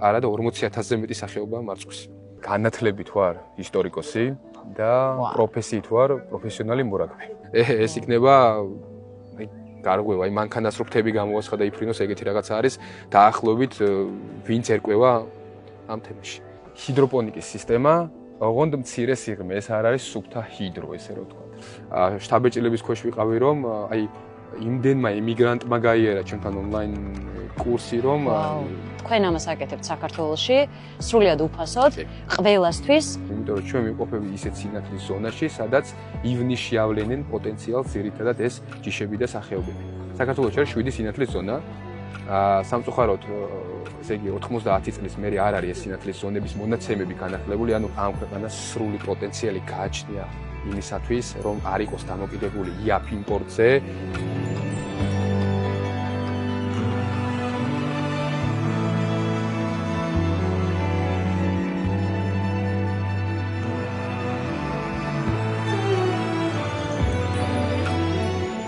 არა და 40,000-ზე მეტი სახეობაა მარწყვის. განათლებით ვარ ისტორიკოსი და პროფესიით ვარ პროფესიონალი მორაგბე. ეს იქნება გარღვევა, მანქანას რო ფრთები გამოასხა და იფრინოს, ეგეთი რაღაცა არის დაახლოებით ვინც ერკვევა ამ თემაში. ჰიდროპონიკის სისტემა, ოღონდ მცირე სიღრმე, ეს არ არის სუფთა ჰიდრო, ესე რომ ვთქვა. შტაბეჭდილების ქვეშ ვიყავი, რომ აი იმდენმა იმიგრანტმა გაიარა ჩვენთან ონლაინ კურსი, რომ თქვენ ამას აკეთებთ საქართველოში, სრულიად უფასოდ, ყველასთვის. იმიტომ რომ ჩვენ ვიმყოფები ისეთ სინათლის ზონაში, სადაც ივნისში ავლენენ პოტენციალს ძირითადად ეს ჯიშები და სახეობები. საქართველოში არის 7 სინათლის ზონა. სამწუხაროდ, ესე იგი 90 წლის მერე არ არის ეს სინათლის ზონების მონაცემები განახლებული, ანუ ამ ქვეყანას სრული პოტენციალი გააჩნია იმისათვის, რომ არ იყოს დამოკიდებული იაფ იმპორტზე.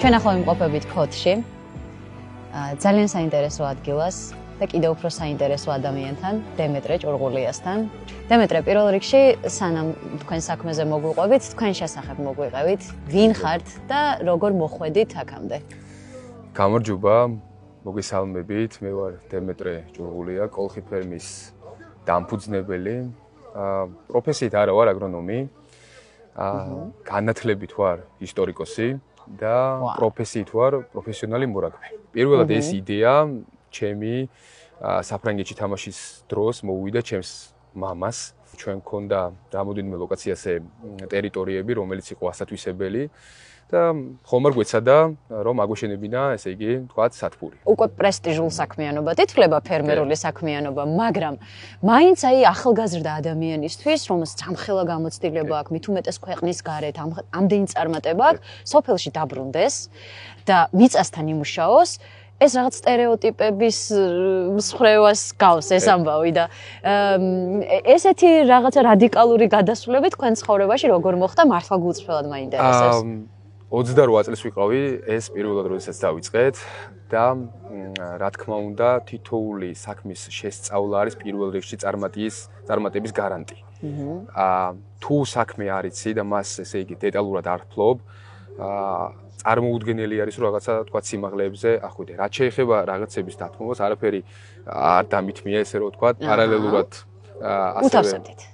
ჩვენ ახლა ვიმყოფებით ფოთში. ძალიან საინტერესო ადგილას და კიდევ უფრო საინტერესო ადამიანთან, დემეტრე ჭურღულიასთან. დემეტრე, პირველ რიგში, სანამ თქვენ საქმეზე მოგვიყვებით, თქვენ შესახებ მოგვიყევით, ვინ ხართ და როგორ მოხვედით აქამდე? გამარჯობა, მოგესალმებით, მე ვარ დემეტრე ჭურღულია, კოლხი ფერმის დამფუძნებელი. პროფესიით არა ვარ აგრონომი. განათლებით ვარ ისტორიკოსი. და პროფესიით ვარ პროფესიონალი მორაგბე. პირველად ეს იდეა ჩემი საფრანგეთში თამაშის დროს მოვიდა ჩემს მამას. ჩვენ გქონდა რამოდენიმე ლოკაციაზე ტერიტორიები, რომელიც იყო ასათვისებელი და ხომარ გვეცადა რომ აგვეშენებინა, ესე იგი, თქვათ, სათბური. უკვე პრესტიჟულ საქმიანობად ითვლება ფერმერული საქმიანობა, მაგრამ მაინც აი ახალგაზრდა ადამიანისთვის, რომელსაც ამხელა გამოცდილება აქვს, მით უმეტეს ქვეყნის გარეთ, ამდენი წარმატება აქვს, სოფელში დაბრუნდეს და მიწასთან იმუშაოს, ეს რაღაც სტერეოტიპების მსხრევას გავს ეს ამბავი და ესეთი რაღაცა რადიკალური გადასვლები თქვენ ცხოვრებაში როგორ მოხდა, მართლა გულწრფელად მაინტერესებს. 28 წელს ვიყავი, ეს პირველად როდესაც დავიწყეთ და რა თქმა უნდა, თითოეული საქმის შესწავლა არის პირველ რიგში წარმატების გარანტი. თუ საქმე არ იცი და მას ესე იგი დეტალურად არ ფლობ, წარმოუდგენელი არის რომ რაღაცა თქვა სიმაღლეებზე ახვიდე. რაც შეეხება რაღაცების დათმობას, არაფერი არ დამithმია, ესე რომ თქვა, პარალელურად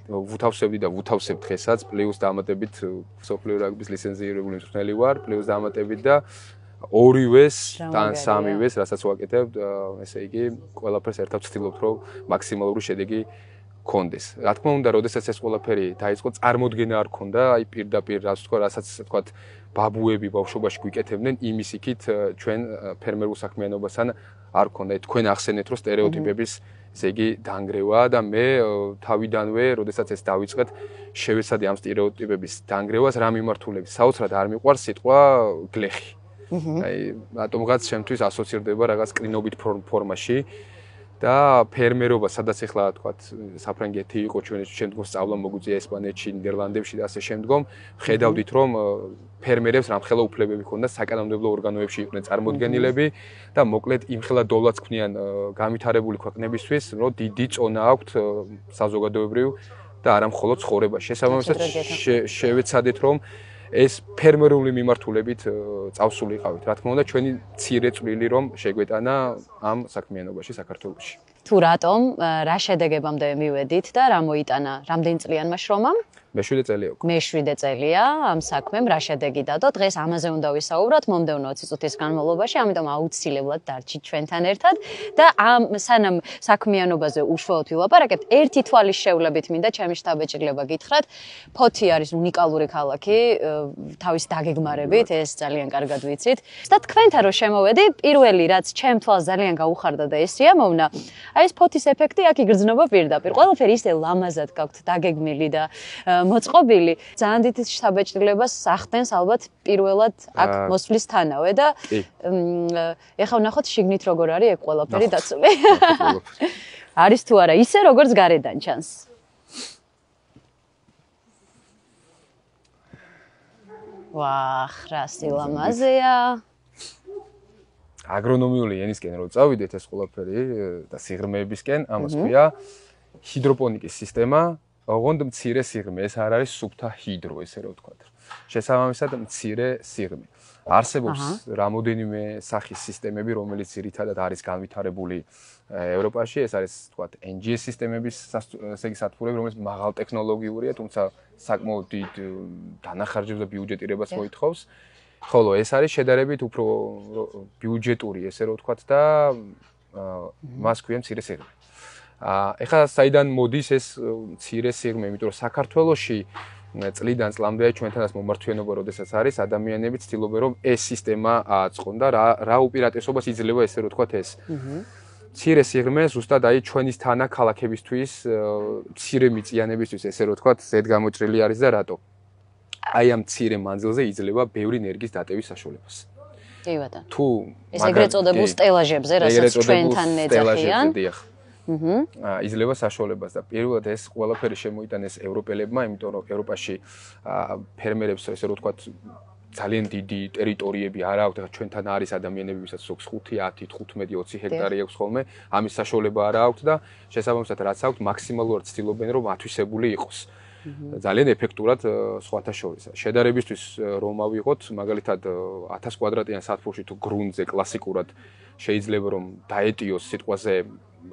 ვუთავსებდი და ვუთავსებ დღესაც, პლუს დამატებით სოფლიო რაგბის ლიცენზირებული მწვრთნელი ვარ, პლუს დამატებით და ორივეს და სამივეს, რასაც ვაკეთებ, ესე იგი, ყველაფერს ერთად ვცდილობთ, რომ მაქსიმალური შედეგი გქონდეს. რა თქმა უნდა, როდესაც ეს ყველაფერი დაიწყო, წარმოდგენა არ ქონდა, აი პირდაპირ რაც თქვა, რასაც თქვა, ბაბუები ბავშვობაში გვიკეთებდნენ, იმის იქით ჩვენ ფერმერულ საქმიანობასთან არ ქონდა. თქვენ ახსენეთ, რომ სტერეოტიპების ესე იგი დანგრევა და მე თავიდანვე, როდესაც ეს დავიწყეთ, შევეცადე ამ სტერეოტიპების დანგრევას რა მიმართულებით. საოცრად არ მიყვარს სიტყვა გლეხი. აი, რატომღაც შემთთვის ასოცირდება რაღაც კრინობით ფორმაში. და ფერმერობა, სადაც ახლა თქვათ, საფრანგეთი იყო ჩვენ შემდგომ სწავლა მოგვიწია ესპანეთში, ნიდერლანდებში და ასე შემდგომ, ხედავდით რომ ფერმერებს რამხელა უფლებები ჰქონდათ საკანონმდებლო ორგანოებში იყვნენ წარმოდგენილები და მოკლედ იმხელა დოვლაც ქმნიან განვითარებული ქვეყნებისთვის, რომ დიდი წონა აქვთ საზოგადოებრივ და არა მხოლოდ ცხოვრებაში. შესაბამისად შევეცადეთ რომ ეს ფერმერული მიმართულებით წავსულიყავით. რა თქმა უნდა, ჩვენი მცირე წვლილი რომ შეგვეტანა ამ საქმიანობაში საქართველოში. თუ რატომ, რა შედეგებამდე მივედით და რა მოიტანა რამდენი წლიანმა შრომამ? მე-7 წელია უკვე. მე-7 წელია ამ საქმემ რა შედეგი დადო? დღეს ამაზე უნდა ვისაუბროთ მომდევნო 20 წუთის განმავლობაში, ამიტომ აუცილებლად დარჩით ჩვენთან ერთად და ამ სანამ საქმიანობაზე უშუალოდ ვილაპარაკებთ, ერთი თვალის შევლებით მინდა ჩემი შტაბეჭდილება გითხრათ. ფოთი არის უნიკალური ქალაქი, თავის დაგეგმარებით, ეს ძალიან კარგად ვიცით. და თქვენთან რო შემოვედი, პირველი რაც ჩემ თვალს ძალიან გაუხარდა და ეს სიამოვნა, აი ეს ფოთის ეფექტი აქ იგრძნობა პირდაპირ. ყველაფერი ისე ლამაზად გაქვთ დაგეგმილი და მოწყობილი. ძალიან დიდ შტაბეჭდილებას ახდენს ალბათ პირველად აქ მოსვლისთანავე და ეხლა ვნახოთ შიგნით როგორ არის ეგ ყველაფერი დაცული. არის თუ არა ისე როგორც გარედან ჩანს. ვახ, რა სილამაზეა. აგრონომიული ენისკენ რო წავიდეთ ეს ყველაფერი და სიღრმეებისკენ, ამას ქვია ჰიდროპონიკის სისტემა, ოღონდ მცირე სიღრმე, ეს არ არის სუფთა ჰიდრო, ესე რომ ვთქვათ. შესაბამისად მცირე სიღრმე. არსებობს რამოდენიმე სახის სისტემები, რომელიც ძირითადად არის განვითარებული ევროპაში, ეს არის ვთქვათ NGS სისტემების ესე იგი სათბურები, რომელიც მაღალ ტექნოლოგიურია, თუმცა საკმაოდ დიდ დანახარჯებს და ბიუჯეტირებას მოითხოვს. ხოლო ეს არის შედარებით უფრო ბიუჯეტური, ესე რომ ვთქვათ და მას ქვია მცირე სიღრმე. ეხლა საიდან მოდის ეს მცირე სიღრმე, იმიტომ რომ საქართველოში წლიდან წლამდე ჩვენთანაც მომართვენობა როდესაც არის, ადამიანები ცდილობენ რომ ეს სისტემა ააწყონ და რა უპირატესობას იძლევა ესე რომ ვთქვათ ეს. მცირე სიღრმე ზუსტად აი ჩვენის თანა ქალაქებისთვის, მცირე მიწიანებისთვის ესე რომ ვთქვათ, ზედგამოჭრილი არის და რატო? აი ამ მცირე მანძილზე იძლევა ბევრი ენერგიის დატევის საშუალებას. კი ბატონო. თუ ეს ეგრეთ წოდებულ სტელაჟებზე, რასაც ჩვენთან ეძახიან. იძლევა საშუალებას და პირველად ეს ყველაფერი შემოიტანეს ევროპელებმა, იმიტომ რომ ევროპაში ფერმერებს ესე რომ ვთქვათ ძალიან დიდი ტერიტორიები არ აქვთ, ახლა ჩვენთან არის ადამიანები, ვისაც ზოგს 5, 10, 15, 20 ჰექტარი აქვს ხოლმე, ამის საშუალება არ აქვთ და შესაბამისად რაც აქვთ, მაქსიმალურად ცდილობენ რომ ათვისებული იყოს. ძალიან ეფექტურად სხვათა შორის. შედარებისთვის რომ ავიღოთ, მაგალითად 1000 კვადრატიან სათბურში თუ გრუნტზე კლასიკურად შეიძლება რომ დაეტიოს სიტყვაზე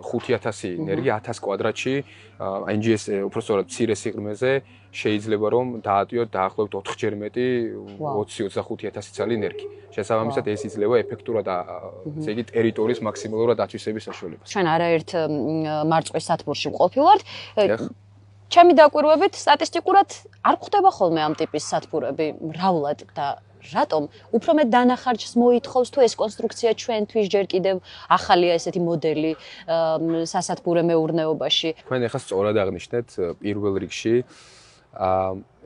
5000 ენერგია 1000 კვადრატში NGS უბრალოდ მცირე სიღრმეზე შეიძლება რომ დაატიოთ დაახლოებით 4-ჯერ მეტი 20-25000 ცალი ენერგია. შესაბამისად ეს იძლევა ეფექტურად ესე იგი ტერიტორიის მაქსიმალურად ათვისების საშუალებას. ჩვენ არაერთ მარწყვის სათბურში ვყოფილვართ. ჩემი დაკვირვებით სტატისტიკურად არ გვხდება ხოლმე ამ ტიპის სათბურები მრავლად და რატომ? უფრო მეტ დანახარჯს მოითხოვს თუ ეს კონსტრუქცია ჩვენთვის ჯერ კიდევ ახალია ესეთი მოდელი სასათბურე მეურნეობაში. თქვენ ახლა სწორად აღნიშნეთ პირველ რიგში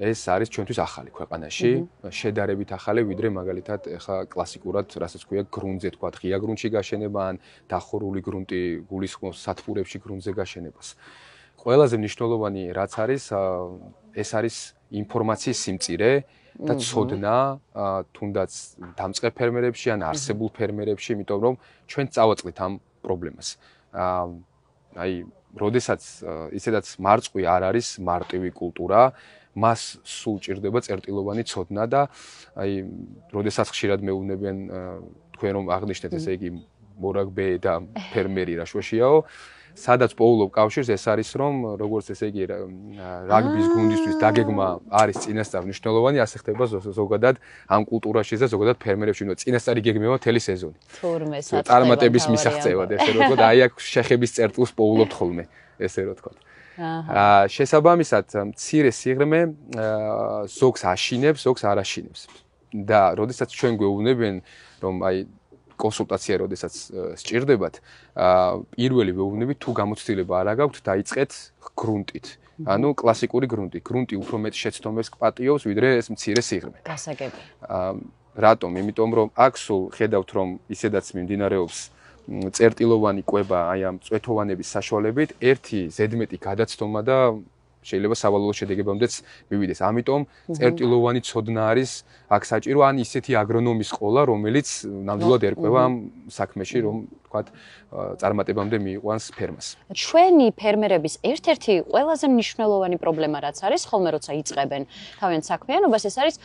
ეს არის ჩვენთვის ახალი ქვეყანაში, შედარებით ახალი, ვიდრე მაგალითად ახლა კლასიკურად, რასაც ქვია გრუნტზე თქვა, ღია გრუნტში გაშენება ან დახურული გრუნტი გულისხმობს სათბურებში გრუნტზე გაშენებას. ყველაზე მნიშვნელოვანი რაც არის, ეს არის ინფორმაციის სიმწირე და ცოდნა, თუნდაც დამწყებ ფერმერებში ან არსებულ ფერმერებში, იმიტომ რომ ჩვენ წავაწყდით ამ პრობლემას. აი, როდესაც ისედაც მარწყვი არ არის მარტივი კულტურა, მას სულ ჭირდება წერტილოვანი ცოდნა და აი, როდესაც ხშირად მეუბნებიან თქვენ რომ აღნიშნეთ, ესე იგი მორაგბე და ფერმერი რა შუაშიაო, სადაც პოულობ კავშირს ეს არის რომ როგორც ესე იგი რაგბის გუნდისთვის დაგეგმა არის წინასწარ მნიშვნელოვანი, ასე ხდება ზოგადად ამ კულტურაში და ზოგადად ფერმერებში, ნუ წინასწარი გეგმება მთელი სეზონი. თურმე წარმატების მისაღწევად, ესე რომ ვთქვათ, აი აქ შეხების წერტილს პოულობთ ხოლმე, ესე რომ ვთქვათ. შესაბამისად, მცირე სიღრმე ზოგს აშინებს, ზოგს არ აშინებს. და როდესაც ჩვენ გვეუბნებიან რომ აი კონსულტაცია როდესაც სჭირდებათ, პირველი ვეუბნები თუ გამოცდილება არ აქვს, დაიწყეთ გრუნტით. ანუ კლასიკური გრუნტი. გრუნტი უფრო მეტ შეცდომებს პატიობს, ვიდრე ეს მცირე სიღრმე. გასაგები. რატომ? იმიტომ რომ აქ სულ ხედავთ რომ ისედაც მიმდინარეობს წერტილოვანი კვება აი ამ წვეთოვანების საშუალებით, ერთი ზედმეტი გადაცდომა და შეიძლება სავალალო შედეგებამდეც მივიდეს. ამიტომ წერტილოვანი ცოდნა არის აქ საჭირო, ან ისეთი აგრონომის სკოლა, რომელიც ნამდვილად ერკვევა ამ საქმეში, რომ ვთქვათ, წარმატებამდე მიიყვანს ფერმას. ჩვენი ფერმერების ერთ-ერთი ყველაზე მნიშვნელოვანი პრობლემა რაც არის, ხოლმე როცა იწყებენ თავიანთ საქმიანობას, ეს არის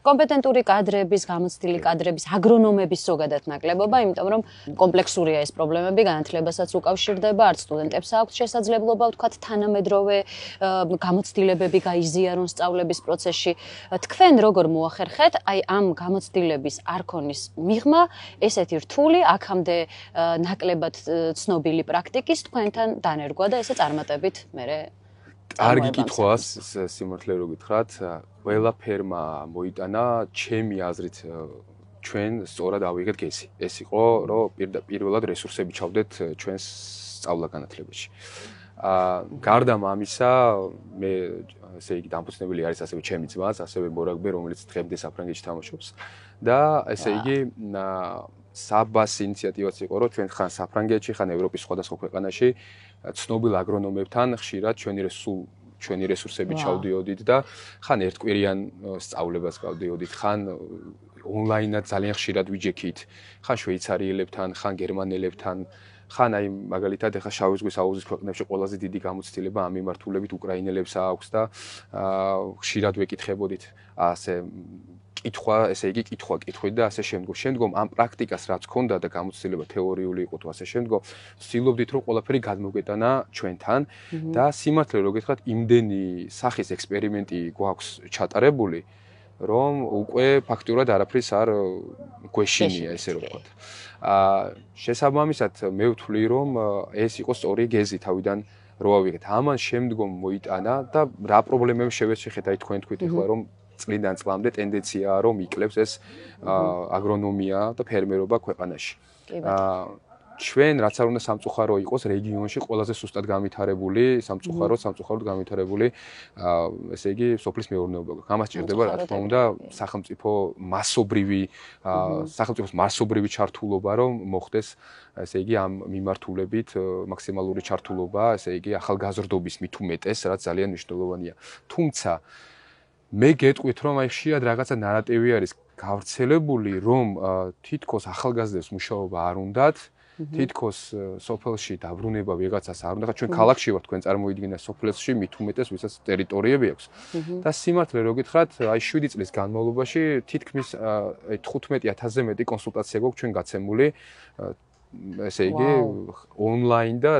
კომპეტენტური კადრების, გამოცდილი კადრების, აგრონომების ზოგადად ნაკლებობა, იმიტომ რომ კომპლექსურია ეს პრობლემები, განათლებასაც უკავშირდება, არც სტუდენტებს აქვს შესაძლებლობა, ვთქვათ, თანამედროვე გამოცდილებები გაიზიარონ სწავლების პროცესში. თქვენ როგორ მოახერხეთ აი ამ გამოცდილების არქონის მიღმა ესეთი რთული აქამდე ნაკლებად ცნობილი პრაქტიკის თქვენთან დანერგვა და ესე წარმატებით მერე კარგი კითხვაა სიმართლე რო გითხრათ, ყველა ფერმა მოიტანა ჩემი აზრით ჩვენ სწორად ავიღეთ გესი. ეს იყო რომ პირველად რესურსები ჩავდეთ ჩვენს სწავლა-განათლებაში. გარდა ამისა, მე ესე იგი დამფუძნებელი არის ასევე ჩემი ძმაც, ასევე მორაგბე, რომელიც დღემდე საფრანგეთში თამაშობს და ესე იგი საბას ინიციატივაც იყო, რომ ჩვენ ხან საფრანგეთში, ხან ევროპის სხვადასხვა ქვეყანაში ცნობილ აგრონომებთან ხშირად ჩვენი სულ ჩვენი რესურსები ჩავდიოდით და ხან ერთკვირიან სწავლებას გავდიოდით, ხან ონლაინად ძალიან ხშირად ვიჯექით, ხან შვეიცარიელებთან, ხან გერმანელებთან, ხან აი მაგალითად ეხა შავი ზღვის აუზის ქვეყნებში ყველაზე დიდი გამოცდილება ამ მიმართულებით უკრაინელებს აქვს და ხშირად ვეკითხებოდით ასე კითხვა, ესე იგი კითხვით და ასე შემდგომ. შემდგომ ამ პრაქტიკას რაც ქონდა და გამოცდილება თეორიული იყო თუ ასე შემდგომ, ვცდილობდით რომ ყველაფერი გადმოგვეტანა ჩვენთან და სიმართლე რო გითხრათ, იმდენი სახის ექსპერიმენტი გვაქვს ჩატარებული, რომ უკვე ფაქტურად არაფრის არ გვეშინია, ესე რომ ვთქვათ. შესაბამისად მე ვთვლი რომ ეს იყო სწორი გეზი თავიდან რო ავიღეთ. ამან შემდგომ მოიტანა და რა პრობლემები შევეშეხეთ აი თქვენ თქვით ახლა რომ წლიდან წლამდე ტენდენციაა რომ იკლებს ეს აგრონომია და ფერმერობა ქვეყანაში. ჩვენ რაც არ უნდა სამწუხარო იყოს რეგიონში ყველაზე სუსტად განვითარებული სამწუხაროდ განვითარებული ესე იგი სოფლის მეურნეობა. ამას ჭირდება რა თქმა უნდა სახელმწიფოს მასობრივი ჩართულობა რომ მოხდეს ესე იგი ამ მიმართულებით მაქსიმალური ჩართულობა, ესე იგი ახალგაზრდობის მით უმეტეს, რაც ძალიან მნიშვნელოვანია. თუმცა მე გეტყვით რომ აი ხშირად რაღაცა ნარატივი არის გავრცელებული რომ თითქოს ახალგაზრდებს მუშაობა არ უნდათ, თითქოს სოფელში დაბრუნება ვიღაცას არ უნდა, ჩვენ ქალაქში ვართ, თქვენ წარმოიდგინეთ სოფელში მით უმეტეს ვისაც ტერიტორიები აქვს. და სიმართლე რო გითხრათ, აი 7 წლის განმავლობაში თითქმის 15000-ზე მეტი კონსულტაცია გვაქვს ჩვენ გაცემული, ესე იგი ონლაინ და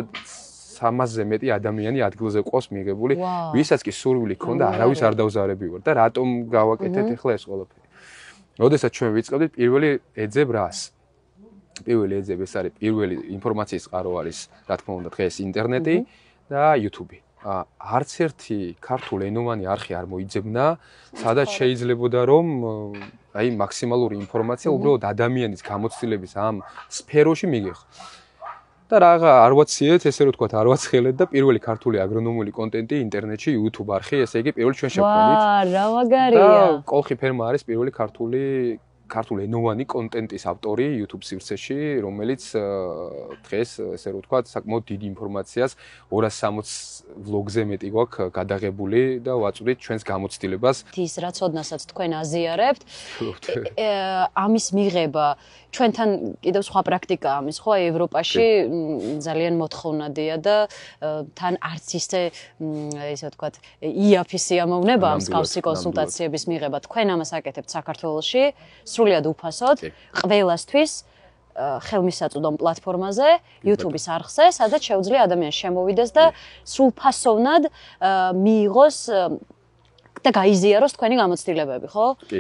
300-ზე მეტი ადამიანი ადგილზე ყავს მიღებული, ვისაც კი სურვილი ქონდა, არავის არ დავზარებივარ და რატომ გავაკეთეთ ახლა ეს ყველაფერი. როდესაც ჩვენ ვიწყებდით პირველი ეძებ რას? პირველი ეძებ ეს არის პირველი ინფორმაციის წყარო არის, რა თქმა უნდა, დღეს ინტერნეტი და YouTube. არც ერთი ქართულ ენოვანი არხი არ მოიძებნა, სადაც შეიძლებოდა რომ აი მაქსიმალური ინფორმაცია უბრალოდ ადამიანის გამოცდილების ამ სფეროში მიგეხო. და რაღა არ ვაციეთ, ესე რომ თქვათ, არ ვაცხელეთ და პირველი ქართული აგრონომული კონტენტი ინტერნეტში YouTube არხი, ესე იგი პირველი ჩვენ შევქმნით. რა მაგარია. და კოლხი ფერმა არის პირველი ქართული ენოვანი კონტენტის ავტორი YouTube სივრცეში, რომელიც დღეს ესე რომ ვთქვათ, საკმაოდ დიდი ინფორმაციას 260 ვლოგზე მეტი გვაქვს გადაღებული და ვაწვდით ჩვენს გამოცდილებას. ის რაც ოდნასაც თქვენ აზიარებთ, ამის მიღება ჩვენთან კიდევ სხვა პრაქტიკაა ამის, ხო, ევროპაში ძალიან მოთხოვნადია და თან არც ისე ესე ვთქვათ, იაფი სიამოვნებაა მსგავსი კონსულტაციების მიღება. თქვენ ამას აკეთებთ საქართველოში, სრულიად უფასოდ, ყველასთვის ხელმისაწვდომ პლატფორმაზე, YouTube-ის არხზე, სადაც შეუძლია ადამიანს შემოვიდეს და სრულფასოვნად მიიღოს და გაიზიაროს თქვენი გამოცდილებები, ხო? კი.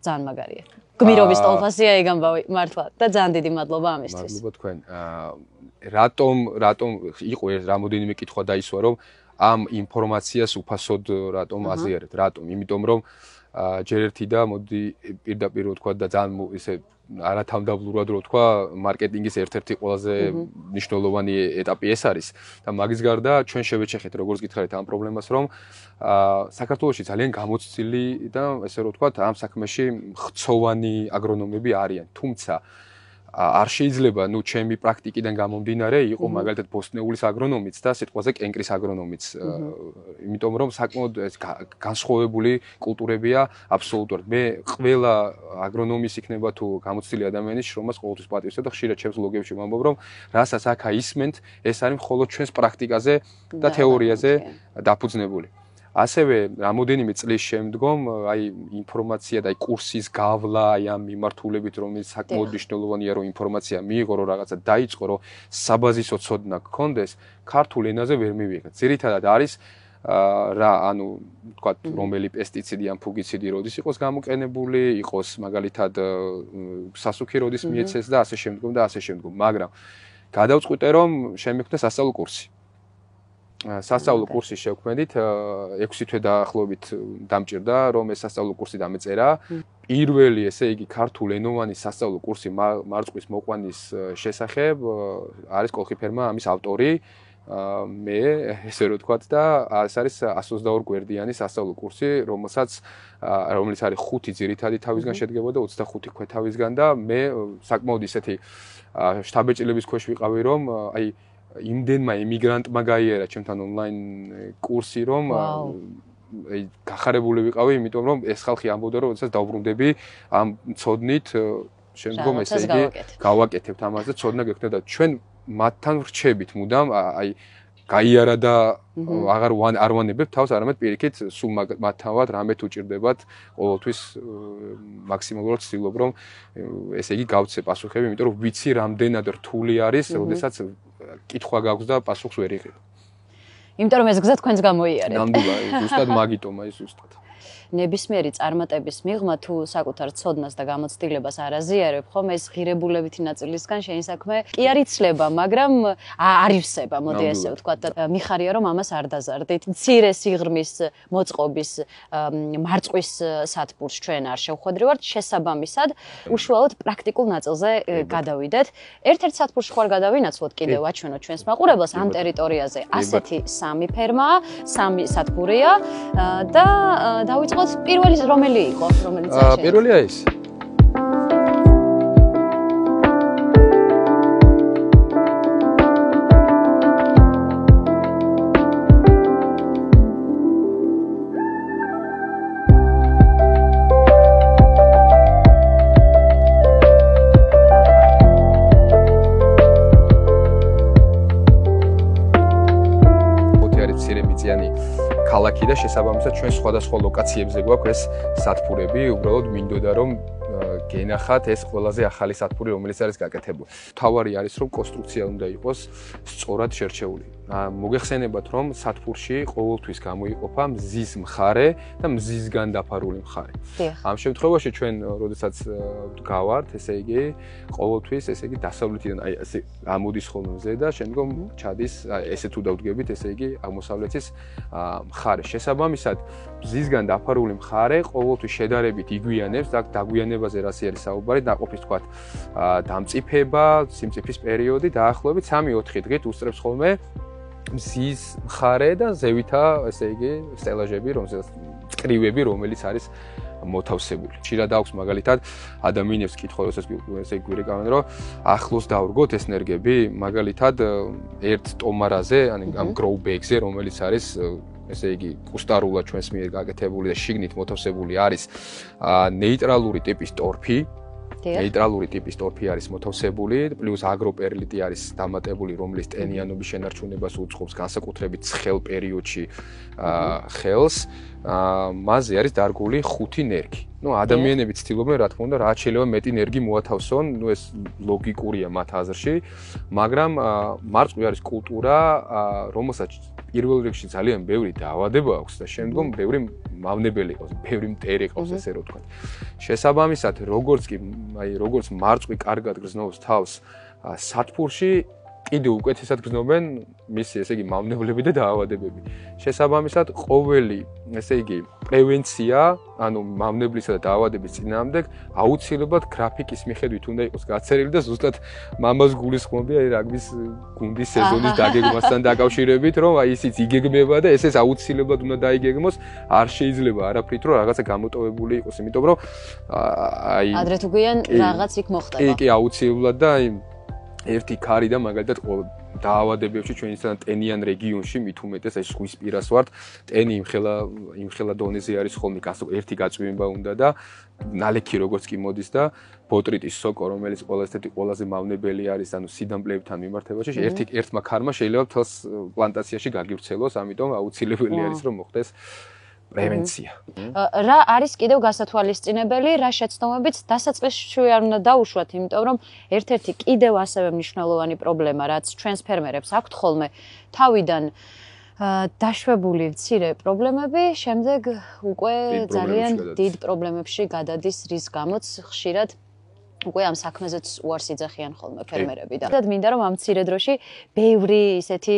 ძალიან მაგარია. გმირობის ტოლფასია ეგ ამბავი, მართლა და ძალიან დიდი მადლობა ამისთვის. მადლობა თქვენ. რატომ იყო რამოდენიმე კითხვა დაისვა, რომ ამ ინფორმაციას უფასოდ რატომ აზიარებთ? რატომ? იმიტომ რომ ჯერ ერთი და მოდი პირდაპირ ვთქვა და ძალიან ისე არათავდაბლურად რო ვთქვა, მარკეტინგის ერთ-ერთი ყველაზე მნიშვნელოვანი ეტაპი ეს არის და მაგის გარდა ჩვენ შევეჩეხეთ როგორც გითხარით ამ პრობლემას, რომ საქართველოში ძალიან გამოცდილი და ესე რომ ვთქვა, ამ საქმეში ხცოვანი აგრონომები არიან, თუმცა არ შეიძლება, ჩემი პრაქტიკიდან გამომდინარე, იყო მაგალითად ბოსტნეულის აგრონომიც და სიტყვაზე კენკრის აგრონომიც. იმიტომ რომ საკმაოდ განსხვავებული კულტურებია აბსოლუტურად. მე ყველა აგრონომის იქნება თუ გამოცდილი ადამიანის შრომას ყოველთვის პატივსავ და ხშირად ჩემს ვლოგებში ვამბობ, რომ რასაც აქ აისმენთ, ეს არის მხოლოდ ჩვენს პრაქტიკაზე და თეორიაზე დაფუძნებული. ასევე რამოდენიმე წლის შემდგომ აი ინფორმაცია და აი კურსის გავლა აი ამ მიმართულებით რომელიც საკმაოდ მნიშვნელოვანია რომ ინფორმაცია მიიღო რომ რაღაცა დაიწყო რომ საბაზისო ცოდნა გქონდეს ქართულ ენაზე ვერ მივიღეთ. ძირითადად არის თქვათ რომელი პესტიციდი ან ფუგიციდი როდის იყოს გამოყენებული, იყოს მაგალითად სასუქი როდის მიეცეს და ასე შემდგომ, მაგრამ გადავწყვიტე რომ შემიქმნა სასწავლო კურსი. სასწავლო კურსი შევქმნით 6 თვე დაახლოებით დამჭირდა რომ ეს სასწავლო კურსი დამეწერა. პირველი ესე იგი ქართულ ენოვანი სასწავლო კურსი მარწყვის მოყვანის შესახებ არის კოლხი ფერმა ამის ავტორი. მე ესე რომ ვთქვათ და ეს არის 122 გვერდიანი სასწავლო კურსი, რომელიც არის 5 ძირითადი თავისგან შედგებოდა 25 ქვეთავისგან და მე საკმაოდ ისეთი შთაბეჭდილების ქვეშ ვიყავი რომ აი იმდენმა იმიგრანტმა გაიარა ჩემთან ონლაინ კურსი, რომ გახარებული ვიყავი, იმიტომ რომ ეს ხალხი ამბობდა, რომ როდესაც დავბრუნდები ამ ცოდნით, შემდგომ ესე იგი გავაკეთებთ ამას და ცოდნა გექნა და ჩვენ მათთან ვრჩებით მუდამ, აი გაიარა და არ ვანებებ თავს, არამედ პირიქით სულ მათთავად რამე თუ ჭირდებათ, ყოველთვის მაქსიმალურად ვცდილობ, რომ ესე იგი გავცე პასუხები, იმიტომ რომ ვიცი რამდენად რთული არის, როდესაც კითხვა გაქვს და პასუხს ვერ იღებ. იმიტომ რომ ეს გზა თქვენს გამოიარეთ. ნამდვილად, ზუსტად მაგიტომა ის ზუსტად. ნებისმიერი წარმატების მიღმა თუ საკუთარ ცოდნას და გამოცდილებას არ აზიარებ, ხომ ეს ღირებულებითი ნაწილისგან შენი საქმე კი არ იცლება, მაგრამ არ ივსება, მოდი ესე ვთქვა და მიხარია რომ ამას არ დაზარდით. მცირე სიღრმის მოწყობის მარწყვის სათბურს ჩვენ არ შევხვედრივართ, შესაბამისად, უშუალოდ პრაქტიკულ ნაწილზე გადავიდეთ. ერთ-ერთ სათბურში ხარ გადავინაცვლოთ კიდევ აჩვენოთ ჩვენს მაყურებელს ამ ტერიტორიაზე. ასეთი 3 ფერმაა, 3 სათბურია და დავიწყოთ პირველი რომელი იყო, რომელიც არის? პირველია ეს. ქალაქი და შესაბამისად ჩვენ სხვადასხვა ლოკაციებზე გვაქვს ეს სათბურები, უბრალოდ მინდოდა რომ გენახათ ეს ყველაზე ახალი სათბური, რომელიც არის გაკეთებული. თავარი არის რომ კონსტრუქცია უნდა იყოს სწორად შერჩეული. მოგეხსენებათ რომ სათბურში ყოველთვის გამოიყოფა მზის მხარე და მზისგან დაფარული მხარე. ამ შემთხვევაში ჩვენ როდესაც გავართ, ესე იგი ყოველთვის ესე იგი დასავლეთიდან აი ესე ამოდის ხოლმე მზე და შემდგომ ჩადის ესე თუ დავდგებით, ესე იგი აღმოსავლეთის მხარე. შესაბამისად მზისგან დაფარული მხარე ყოველთვის შედარებით იგვიანებს და დაგვიანებაზე რასი არის საუბარი, დაყოფის თქვათ დამწიფება, სიმწიფის პერიოდი დაახლოებით 3-4 დღით უსწრებს ხოლმე მზის მხარე და ზევითა, ესე იგი, სტელაჟები, წკრივები, რომელიც არის მოთავსებული. ხშირად აქვს მაგალითად ადამიანებს კითხვა, როდესაც ესე იგი გვირეკავენ, რომ ახლოს დავრგოთ ეს ნერგები, მაგალითად ერთ ტომარაზე, ამ grow bag-ზე, რომელიც არის ესე იგი კუსტარულად ჩვენს მიერ გაკეთებული და შიგნით მოთავსებული არის ნეიტრალური ტიპის ტორფი. ნეიტრალური ტიპის ტორფი არის მოთავსებული, პლუს აგროპერლიტი არის დამატებული, რომელიც ტენიანობის შენარჩუნებას უწყობს განსაკუთრებით ცხელ პერიოდში ხელს. მასზე არის დარგული 5 ნერგი. ადამიანები ცდილობენ, რა თქმა უნდა, რაც შეიძლება მეტი ნერგი მოათავსონ, ეს ლოგიკურია მათ აზრში, მაგრამ მარწყვი არის კულტურა, რომელსაც პირველ რიგში ძალიან ბევრი დაავადება აქვს და შემდგომ ბევრი მავნებელი ყავს, ბევრი მტერი ყავს, ესე რომ ვთქვათ. შესაბამისად, როგორც მარწყვი კარგად გრძნობს თავს სათბურში, კიდევ უკეთესად გრძნობენ მისი, ესე იგი, მავნებლები და დაავადებები. შესაბამისად, ყოველი, ესე იგი, პრევენცია, ანუ მავნებლისა და დაავადების წინააღმდეგ აუცილებლად გრაფიკის მიხედვით უნდა იყოს გაწერილი და ზუსტად მამას გულისხმობდი აი რაგბის გუნდის სეზონის დაგეგმასთან დაკავშირებით, რომ აი ისიც იგეგმება და ესეც აუცილებლად უნდა დაიგეგმოს, არ შეიძლება არაფრით რომ რაღაცა გამოტოვებული იყოს, იმიტომ რომ აი ადრე თუ გვიან რაღაც იქ მოხდება. კი, აუცილებლად და აი ერთი ქარი და მაგალითად დაავადებებში ჩვენ ისედან ტენიან რეგიონში მით უმეტეს აი ზღვის პირას ვართ, ტენი იმხელა დონეზე არის ხოლმე ერთი გაწვიმება უნდა და ნალექი როგორც კი მოდის და ბოტრიტის სოკო, რომელიც ყველაზე მავნებელი არის, ანუ სიდამპლებთან მიმართებაში, ერთმა ქარმა შეიძლება მთელს პლანტაციაში გაგივრცელოს, ამიტომ აუცილებელი არის რომ მოხდეს პრევენცია. რა არის კიდევ გასათვალისწინებელი, რა შეცდომებით დასაწყისში არ უნდა დაუშვათ, იმიტომ რომ ერთ-ერთი კიდევ ასევე მნიშვნელოვანი პრობლემა, რაც ჩვენს ფერმერებს აქვთ ხოლმე, თავიდან დაშვებული მცირე პრობლემები, შემდეგ უკვე ძალიან დიდ პრობლემებში გადადის, რის გამოც ხშირად უკვე ამ საქმეზეც უარს იძახიან ხოლმე ფერმერები და მინდა რომ ამ მცირე დროში ბევრი ისეთი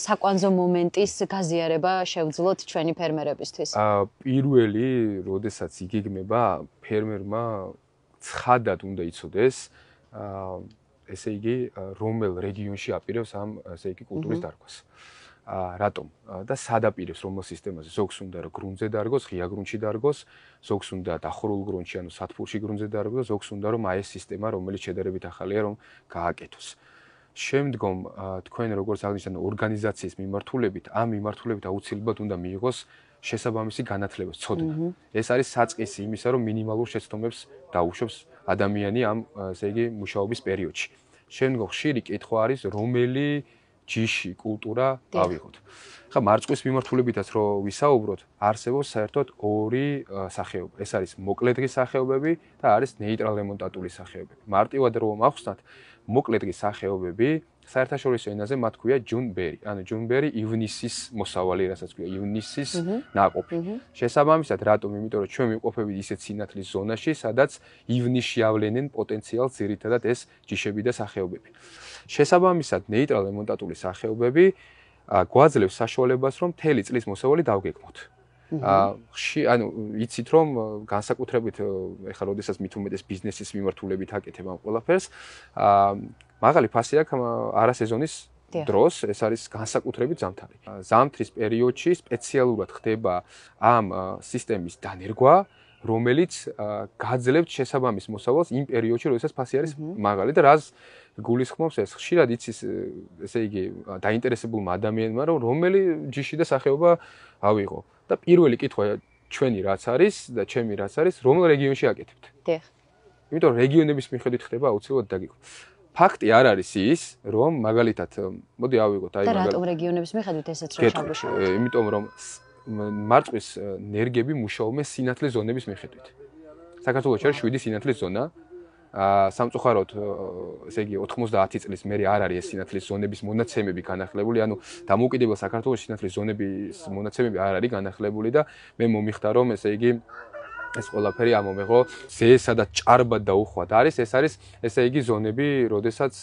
საკვანძო მომენტის გაზიარება შევძლოთ ჩვენი ფერმერებისთვის. პირველი, როდესაც იგეგმება, ფერმერმა ცხადად უნდა იცოდეს, ესე იგი, რომელ რეგიონში აპირებს ამ ესე იგი კულტურის დარგვას. რატომ? და სად აპირებს რომელ სისტემაზე? ზოგს უნდა რომ გრუნტზე დარგოს, ღია გრუნტში დარგოს, ზოგს უნდა დახურულ გრუნტში, ანუ სათბურში გრუნტზე დარგოს, ზოგს უნდა რომ აი ეს სისტემა, რომელიც შედარებით ახალია, რომ გააკეთოს. შემდგომ თქვენ როგორც აღნიშნეთ ორგანიზაციის მიმართულებით, ამ მიმართულებით აუცილებლად უნდა მიიღოს შესაბამისი განათლება, ცოდნა. ეს არის საწყისი იმისა, რომ მინიმალურ შეცდომებს დაუშვებს ადამიანი ამ, ესე იგი, მუშაობის პერიოდში. შემდგომ ხშირი კითხვა არის, რომელი ჯიში, კულტურა ავიღოთ. ხა მარწყვის მიმართულებითაც რო ვისაუბროთ, არსებობს საერთოდ ორი სახეობა. ეს არის მოკლედღის სახეობები და არის ნეიტრალ-რემონტატული სახეობები. მარტივად რო მახსნათ, მოკლედღის სახეობები საერთაშორისო ენაზე მათ ქვია ჯუნბერი. ანუ ჯუნბერი ივნისის მოსავალი, რასაც ქვია ივნისის ნაყოფი. შესაბამისად, რატომ? იმიტომ რომ ჩვენ ვიმყოფებით ისეთ სინათლის ზონაში, სადაც ივნისში ავლენენ პოტენციალს ძირითადად ეს ჯიშები და სახეობები. შესაბამისად, ნეიტრალ-რემონტატული სახეობები გვაძლევს საშუალებას, რომ მთელი წლის მოსავალი დავგეგმოთ. ანუ იცით რომ განსაკუთრებით ეხლა როდესაც მით უმეტეს ბიზნესის მიმართულებით აკეთებ ამ ყველაფერს, მაღალი ფასი აქვს არასეზონის დროს, ეს არის განსაკუთრებით ზამთარი. ზამთრის პერიოდში სპეციალურად ხდება ამ სისტემის დანერგვა, რომელიც გაძლევთ შესაბამის მოსავალს იმ პერიოდში, როდესაც ფასი არის მაღალი და რას გულისხმობს ეს? ხშირად იცის, ესე იგი, დაინტერესებულმა ადამიანმა, რომ რომელი ჯიში და სახეობა ავიღო. და პირველი კითხვა ჩვენი რაც არის და ჩემი რაც არის, რომელ რეგიონში აკეთებთ? დიახ. იმიტომ რეგიონების მიხედვით ხდება აუცილებლად დაგიგვ. ფაქტი არ არის ის, რომ მაგალითად, მოდი ავიღოთ აი მაგალითად. და რატომ რეგიონების მიხედვით ესეც რა ჩაგვიშალოთ? იმიტომ რომ მარწყვის ნერგები მუშაობენ სინათლის ზონების მიხედვით. საქართველოში არის 7 სინათლის ზონა. სამწუხაროდ, ესე იგი 90 წლის მერე არ არის ეს სინათლის ზონების მონაცემები განახლებული, ანუ დამოუკიდებელ საქართველოს სინათლის ზონების მონაცემები არ არის განახლებული და მე მომიხდა რომ ესე იგი ეს ყველაფერი ამომეღო ზესა და ჭარბად დაუხვად არის, ეს არის ესე იგი ზონები, როდესაც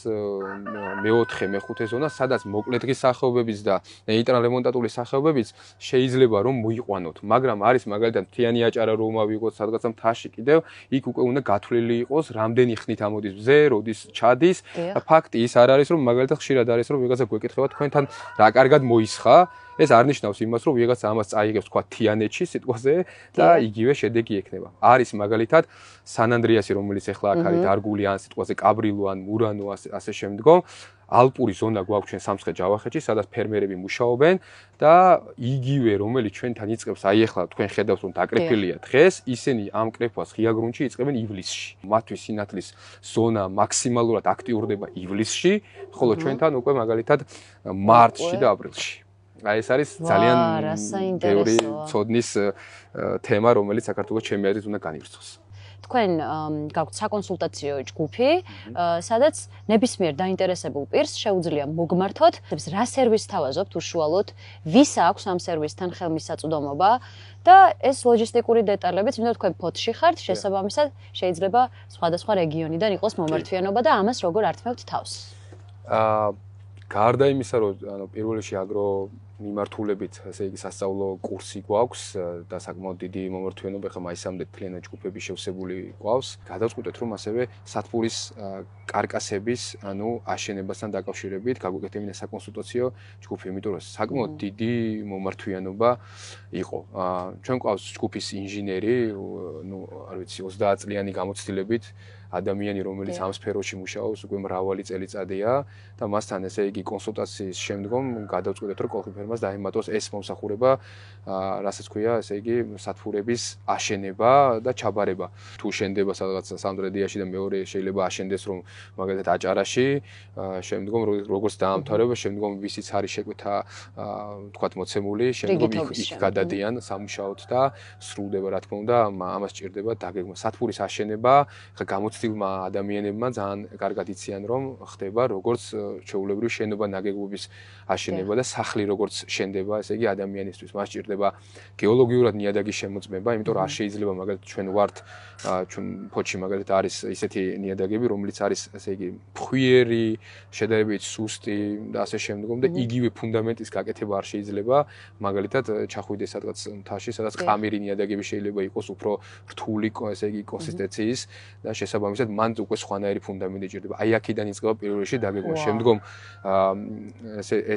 მეოთხე, მეხუთე ზონა, სადაც მოკლედღის სახეობებიც და ნეიტრალ-რემონტატული სახეობებიც შეიძლება რომ მოიყვანოთ, მაგრამ არის მაგალითად მთიანი აჭარა რომ ავიღოთ სადღაცა მთაში კიდევ, იქ უკვე უნდა გათვლილი იყოს, რამდენი ხნით ამოდის მზე, როდის ჩადის. ფაქტი ის არ არის რომ მაგალითად ხშირად არის რომ ვიღაცა გვეკითხება თქვენთან რა კარგად მოისხა. ეს არ ნიშნავს იმას, რომ ვიღაცა ამას წაიღებს თქვა თიანეთში სიტყვაზე და იგივე შედეგი ექნება. არის მაგალითად სან-ანდრეასი, რომელიც ახლა აქ არის დარგული ან სიტყვაზე კაბრილო ან მურანო ასე შემდგომ. ალპური ზონა გვაქვს ჩვენ სამცხე-ჯავახეთში, სადაც ფერმერები მუშაობენ და იგივე რომელიც ჩვენთან იწყებს, აი ახლა თქვენ ხედავთ რომ დაკრეფილია დღეს, ისინი ამ კრეფვას ღია გრუნტში იწყებენ ივლისში. მათთვის სინათლის ზონა მაქსიმალურად აქტიურდება ივლისში, ხოლო ჩვენთან უკვე მაგალითად მარტში და აპრილში. აი ეს არის ძალიან ბევრი ცოდნის თემა, რომელიც საქართველოს ჩემი აზრით უნდა განივრცოს. თქვენ გაქვთ საკონსულტაციო ჯგუფი, სადაც ნებისმიერ დაინტერესებულ პირს შეუძლია მოგმართოთ, რა სერვისს თავაზობთ უშუალოდ, ვის აქვს ამ სერვისთან ხელმისაწვდომობა და ეს ლოჯისტიკური დეტალებიც, იმიტომ თქვენ ფოთში ხართ, შესაბამისად შეიძლება სხვადასხვა რეგიონიდან იყოს მომართვიანობა და ამას როგორ ართმევთ თავს? გარდა იმისა, რომ ანუ პირველ რიგში აგრო მიმართულებით, ესე იგი სასწავლო კურსი გვაქვს და საკმაოდ დიდი მომართვიანობა ხა მაისამდე თლიანად ჯგუფები შევსებული გვაქვს. გადავწყვიტეთ, რომ ასევე სათბურის კარკასების, ანუ აშენებასთან დაკავშირებით გაგვეკეთებინა საკონსულტაციო ჯგუფი, იმიტომ რომ საკმაოდ დიდი მომართვიანობა იყო. ჩვენ გვყავს ჯგუფის ინჟინერი, ნუ არ ვიცი 30 წლიანი გამოცდილებით ადამიანი, რომელიც ამ სფეროში მუშაობს უკვე მრავალი წელიწადია და მასთან ესე იგი კონსულტაციის შემდგომ გადავწყვიტეთ, რომ კოლხი ფერმას დაემატოს ეს მომსახურება, რასაც ქვია, ესე იგი სათბურების აშენება და ჩაბარება. თუ შენდება სადღაც სამტრედიაში და მეორე შეიძლება აშენდეს რომ მაგალითად აჭარაში, შემდგომ როგორც დაამთავრება, შემდგომ ვისიც არის შეკვეთა, თქვათ მოცემული, შემდგომ იქ გადადიან სამუშაოდ და სრულდება, რა თქმა უნდა, ამას ჭირდება დაგეგმა. სათბურის აშენება, ხა გამოცდილმა ადამიანებმა ძალიან კარგად იციან რომ ხდება როგორც ჩვეულებრივი შენობა ნაგებობის აშენება და სახლი როგორც შენდება, ესე იგი ადამიანისთვის მას ჭირდება გეოლოგიურად ნიადაგის შემოწმება, იმიტომ რომ არ შეიძლება მაგალითად ჩვენ ვართ ჩვენ ფოთში მაგალითად არის ისეთი ნიადაგები, რომელიც არის ესე იგი ფხვიერი, შედარებით სუსტი და ასე შემდგომ და იგივე ფუნდამენტის გაკეთება არ შეიძლება, მაგალითად ჩახვიდეს სადღაც მთაში, სადაც ყამირი ნიადაგები შეიძლება იყოს უფრო რთული, ესე იგი კონსისტენციის და შესაბამისად მან უკვე სხვანაირი ფუნდამენტი ჭირდება. აი აქედან იწყება პირველ რიგში დაგეგმა. შემდგომ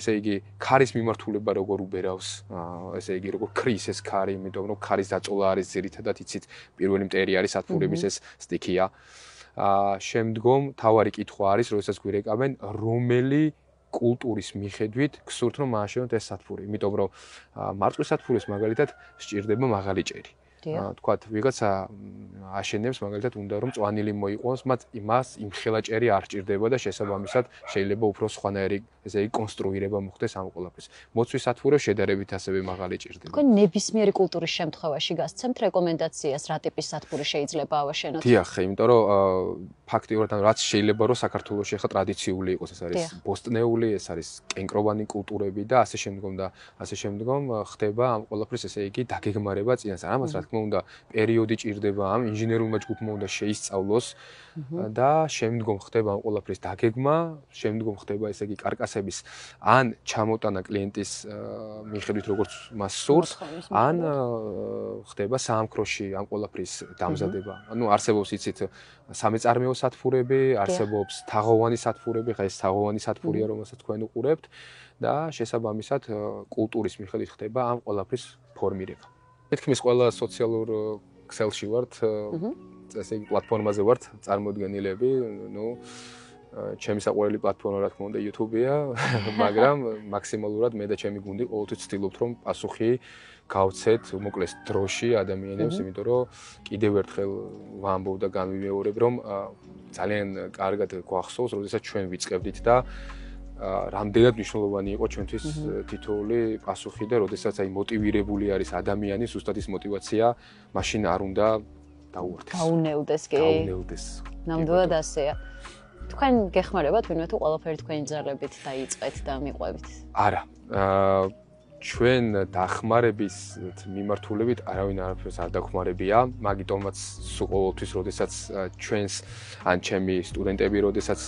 ესე იგი ქარის მიმართულება როგორ უბერავს, ესე იგი როგორ ქრის ეს ქარი, იმიტომ რომ ქარის დაწოლა არის ძირითადად იცით პირველი მტერი არის სათბურების ეს სტიქია. შემდგომ თავარი კითხვა არის, როდესაც გვირეკავენ, რომელი კულტურის მიხედვით გსურთ რომ ააშენოთ ეს სათბური. იმიტომ რომ მარწყვის სათბურის მაგალითად სჭირდება მაღალი ჭერი. თქვათ ვიღაცა აშენებს მაგალითად უნდა რომ წვანილი მოიყვანოს, მათ იმას იმხელა ჭერი არ სჭირდება და შესაბამისად შეიძლება უფრო სხვანაირი ესე იგი კონსტრუირება მოხდეს ამ ყველაფერს. მოცვის სათბურე შედარებით ასევე მაღალი ჭირდება. თქვენ ნებისმიერი კულტურის შემთხვევაში გასცემთ რეკომენდაციას რა ტიპის სათბური შეიძლება ავაშენოთ? დიახ, იმიტომ რომ ფაქტიურად რაც შეიძლება რომ საქართველოში ახლა ტრადიციული იყოს, ეს არის ბოსტნეული, ეს არის კენკროვანი კულტურები და ასე შემდგომ ხდება ამ ყველაფრის ესე იგი დაგეგმარება წინასწარ. ამას რა თქმა უნდა პერიოდი ჭირდება, ამ ინჟინერულმა ჯგუფმა უნდა შეისწავლოს და შემდგომ ხდება ამ ყველაფრის დაგეგმა, შემდგომ ხდება ესე იგი კარკასების ან ჩამოტანა კლიენტის მიხედვით როგორც მას სურს, ან ხდება საამქროში ამ ყველაფრის დამზადება. ანუ არსებობს იცით სამეწარმეო სათბურები, არსებობს თაღოვანი სათბურები, ხა ეს თაღოვანი სათბურია, რომელსაც თქვენ უყურებთ და შესაბამისად კულტურის მიხედვით ხდება ამ ყველაფრის ფორმირება. მეთქმის ყველა სოციალურ ქსელში ვართ, ესე იგი პლატფორმაზე ვართ წარმოდგენილები, ნუ ჩემი საყვარელი პლატფორმა რა თქმა უნდა YouTube-ია, მაგრამ მაქსიმალურად მე და ჩემი გუნდი ყოველთვის ვცდილობთ რომ პასუხი გავცეთ მოკლეს დროში ადამიანებს, იმიტომ რომ კიდევ ერთხელ ვამბობ და გამიმეორებ რომ ძალიან კარგად გვახსოვს, როდესაც ჩვენ ვიწყებდით და რამდენად მნიშვნელოვანი იყო ჩვენთვის თითოეული პასუხი და როდესაც აი მოტივირებული არის ადამიანი, ზუსტად ის მოტივაცია მაშინ არ უნდა დაუერთდეს. დაუნელდეს კი. დაუნელდეს. ნამდვილად ასეა. თქვენ გეხმარებათ ვინმე თუ ყველაფერი თქვენი ძალებით დაიწყეთ და მიყვებით? არა. ჩვენ დახმარების მიმართულებით არავინ არაფერს არ დახმარებია, მაგიტომაც სულ ყოველთვის როდესაც ჩვენს ან ჩემი სტუდენტები როდესაც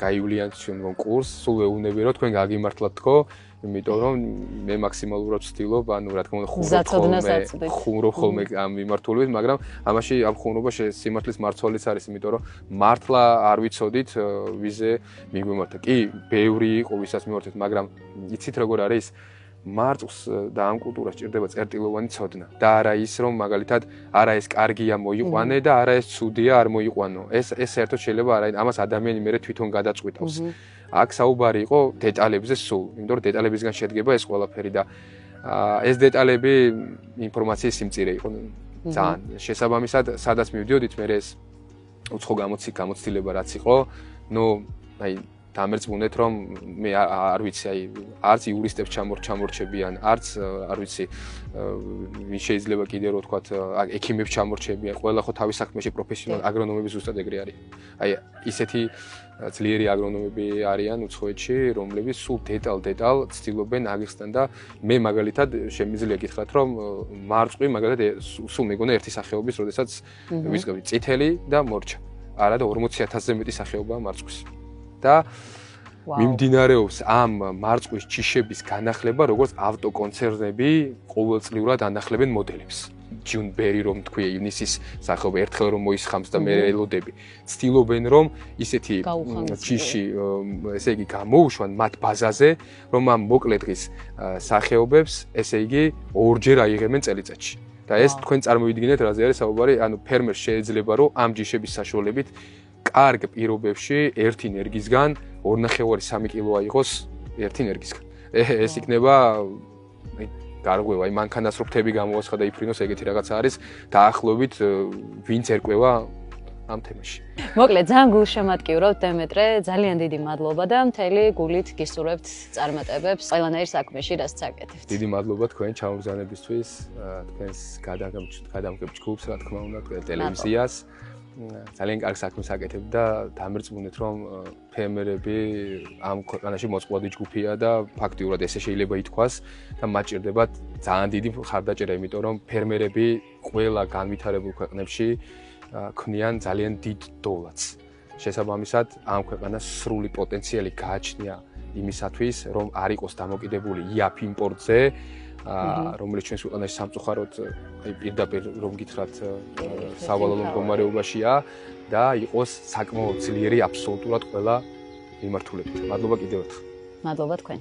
გაივლიან ჩვენ კონკურსს, სულ ვეუბნები რომ თქვენ გაგიმართლათ თქო, იმიტომ რომ მე მაქსიმალურად ვცდილობ, ანუ რა თქმა უნდა ხუმრობ ხოლმე ამ მიმართულებით, მაგრამ ამაში ამ ხუმრობაში სიმართლის მარცვალიც არის, იმიტომ რომ მართლა არ ვიცოდით ვიზე მიგვემართა. კი, ბევრი იყო ვისაც მივართეთ, მაგრამ იცით როგორ არის? მარწყს და ამ კულტურას ჭირდება წერტილოვანი ცოდნა და არა ის რომ მაგალითად არა ეს კარგია მოიყვანე და არა ეს ცუდია არ მოიყვანო. ეს საერთოდ შეიძლება არა ამას ადამიანი მერე თვითონ გადაწყვიტავს. აქ საუბარი იყო დეტალებზე სულ, იმიტომ რომ დეტალებისგან შედგება ეს ყველაფერი და ეს დეტალები ინფორმაციის სიმწირე იყო ძალიან. შესაბამისად, სადაც მივდიოდით მე ეს უცხო გამოცდილება რაც იყო, ნუ აი დამერწმუნეთ რომ მე არ ვიცი აი არც იურისტებს ჩამორჩებიან, არც არ ვიცი ვინ შეიძლება კიდე რო თქვათ ექიმებს ჩამორჩებიან, ყველა ხო თავის საქმეში პროფესიონალი აგრონომები ზუსტად ეგრე არის. აი ისეთი ძლიერი აგრონომები არიან უცხოეთში, რომლებიც სულ დეტალ ცდილობენ აგიხსნან და მე მაგალითად შემიძლია გითხრათ რომ მარწყვი მაგალითად სულ მეგონა ერთი სახეობის, როდესაც ვისწავლი წითელი და მორჩა. არა და 40,000-ზე მეტი სახეობაა მარწყვის. და მიმდინარეობს ამ მარწყვის ჯიშების განახლება, როგორც ავტოკონცერნები ყოველწლიურად ანახლებენ მოდელებს. ჯონ ბერი რომ თქვია ივნისის სახეობა ერთხელ რომ მოისხამს და მე ელოდები. ცდილობენ რომ ისეთი ჯიში ესე იგი გამოუშვან მათ ბაზაზე, რომ ამ მოკლე დღის სახეობებს ესე იგი ორჯერ აიღებენ წელიწადში. და ეს თქვენ წარმოვიდგინეთ რაზე არის საუბარი, ანუ ფერმერს შეიძლება რომ ამ ჯიშების საშუალებით კარგ პირობებში ერთი ნერგისგან 2.5-3 კილო აიღოს ერთი ნერგისგან. ეს იქნება გარღვევა, აი მანქანას რო ფრთები გამოაცხადა და იფრინოს ეგეთი რაღაცა არის დაახლოებით ვინც ერკვევა ამ თემაში. მოკლედ ძალიან გულშემატკივრობთ დემეტრე, ძალიან დიდი მადლობა და მთელი გულით გისურვებთ წარმატებებს ყველანაირ საქმეში, რაც აკეთებთ. დიდი მადლობა თქვენ ჩამოგზავნებისთვის, თქვენს გადამგებ ჯგუფს, რა თქმა უნდა, ტელევიზიას. ძალიან კარგ საქმეს აკეთებთ და დამერწმუნეთ რომ ფერმერები ამ ქვეყანაში მოწყვლადი ჯგუფია და ფაქტიურად ესე შეიძლება ითქვას და მათ ჭირდებათ ძალიან დიდი მხარდაჭერა, იმიტომ რომ ფერმერები ყველა განვითარებულ ქვეყნებში ქმნიან ძალიან დიდ დოლარს. შესაბამისად, ამ ქვეყანას სრული პოტენციალი გააჩნია იმისათვის, რომ არ იყოს დამოკიდებული იაფ იმპორტზე, რომელიც ჩვენს ქვეყანაში სამწუხაროდ აი პირდაპირ რომ გითხრათ სავალალო მდგომარეობაშია და იყოს საკმაოდ ძლიერი აბსოლუტურად ყველა მიმართულებით. მადლობა კიდევ ერთხელ. მადლობა თქვენ.